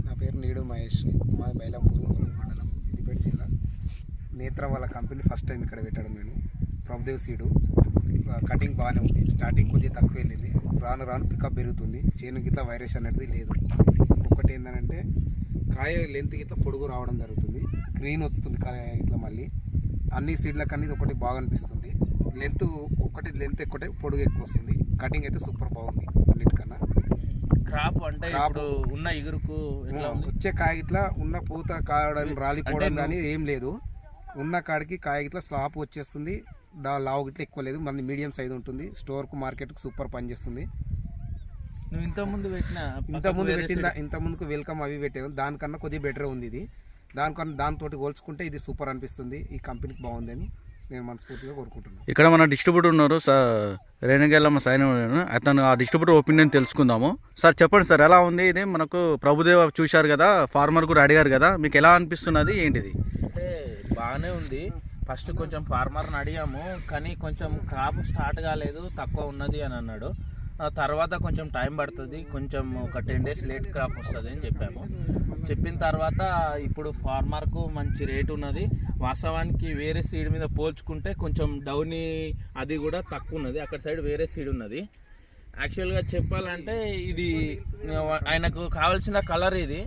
నా పేరు నీడు మహేష్, మా బైలాపూర్ మండలం, సిద్దిపేట జిల్లా. నేత్ర వాళ్ళ కంపెనీ ఫస్ట్ టైం ఇక్కడ పెట్టడం. నేను ప్రభుదేవ్ సీడు కటింగ్ బాగానే ఉంది. స్టార్టింగ్ కొద్దిగా తక్కువ వెళ్ళింది, రాను రాను పికప్ పెరుగుతుంది. చేను గిట్లా వైరస్ అనేది లేదు. ఒక్కటి ఏంటంటే కాయ లెంత్ గిట్లా పొడుగు రావడం జరుగుతుంది, గ్రీన్ వస్తుంది కాయ గిట్లా. మళ్ళీ అన్ని సీడ్లకు అనేది ఒకటి బాగా అనిపిస్తుంది. లెంత్ ఒకటే పొడుగు ఎక్కువ వస్తుంది. కటింగ్ అయితే సూపర్ బాగుంది అన్నిటికన్నా. క్రాప్ అంటే ఇప్పుడు ఉన్న ఇగురుకు వచ్చే కాయ గిట్లా ఉన్న పూత కాయడం రాలిపోవడం కానీ ఏం లేదు. ఉన్న కాడికి కాయ గిట్లా స్లాప్ వచ్చేస్తుంది. లావు గిట్లా ఎక్కువ లేదు, మన మీడియం సైజ్ ఉంటుంది. స్టోర్కు మార్కెట్కు సూపర్ పనిచేస్తుంది. నువ్వు ఇంతకుముందు ఇంతకుముందుకు వెల్కమ్ అవి పెట్టాను, దానికన్నా కొద్దిగా బెటర్ ఉంది ఇది. దాంతో పోల్చుకుంటే ఇది సూపర్ అనిపిస్తుంది. ఈ కంపెనీకి బాగుంది అని నేను మనస్ఫూర్తిగా కోరుకుంటున్నాను. ఇక్కడ మన డిస్ట్రిబ్యూటర్ ఉన్నారు సార్, రేణుగెల్లమ్మ సైన్, అతను ఆ డిస్ట్రిబ్యూటర్ ఒపీనియన్ తెలుసుకుందాము. సార్ చెప్పండి సార్, ఎలా ఉంది ఇది? మనకు ప్రభుదేవ చూశారు కదా, ఫార్మర్ కూడా అడిగారు కదా, మీకు ఎలా అనిపిస్తున్నది ఏంటిది? అంటే బాగానే ఉంది. ఫస్ట్ కొంచెం ఫార్మర్ని అడిగాము, కానీ కొంచెం క్రాప్ స్టార్ట్ కాలేదు, తక్కువ ఉన్నది అని అన్నాడు. తర్వాత కొంచెం టైం పడుతుంది, కొంచెం ఒక 10 days లేట్ క్రాప్ వస్తుంది అని చెప్పాము. చెప్పిన తర్వాత ఇప్పుడు ఫార్మర్కు మంచి రేటు ఉన్నది. వాస్తవానికి వేరే సీడ్ మీద పోల్చుకుంటే కొంచెం డౌనీ అది కూడా తక్కువ ఉన్నది. అక్కడ సైడ్ వేరే సీడ్ ఉన్నది. యాక్చువల్గా చెప్పాలంటే ఇది ఆయనకు కావాల్సిన కలర్, ఇది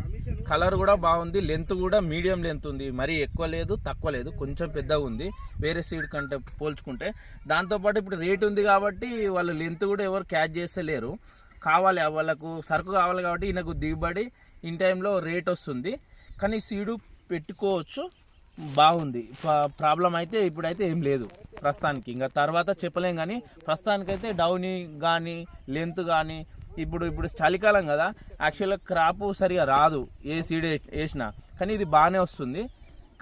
కలర్ కూడా బాగుంది. లెంత్ కూడా మీడియం లెంత్ ఉంది, మరీ ఎక్కువ లేదు తక్కువ లేదు, కొంచెం పెద్దగా ఉంది వేరే సీడ్ కంటే పోల్చుకుంటే. దాంతోపాటు ఇప్పుడు రేట్ ఉంది కాబట్టి వాళ్ళు లెంత్ కూడా ఎవరు క్యాచ్ చేస్తలేరు. కావాలి, వాళ్ళకు సరుకు కావాలి కాబట్టి ఈయనకు దిగుబడి ఇన్ టైంలో రేట్ వస్తుంది. కానీ సీడు పెట్టుకోవచ్చు, బాగుంది. ప్రాబ్లం అయితే ఇప్పుడైతే ఏం లేదు ప్రస్తుతానికి. ఇంకా తర్వాత చెప్పలేం, కానీ ప్రస్తుతానికైతే డౌనీ కానీ లెంత్ కానీ ఇప్పుడు చలికాలం కదా, యాక్చువల్గా క్రాప్ సరిగా రాదు ఏ సీడ్ వేసినా, కానీ ఇది బాగానే వస్తుంది.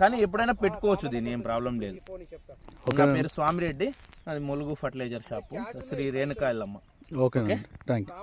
కానీ ఎప్పుడైనా పెట్టుకోవచ్చు, దీన్ని ఏం ప్రాబ్లం లేదు. నా పేరు స్వామిరెడ్డి, అది Mulugu fertiliser shop, Shri Renuka Yellamma. Okay, thank you.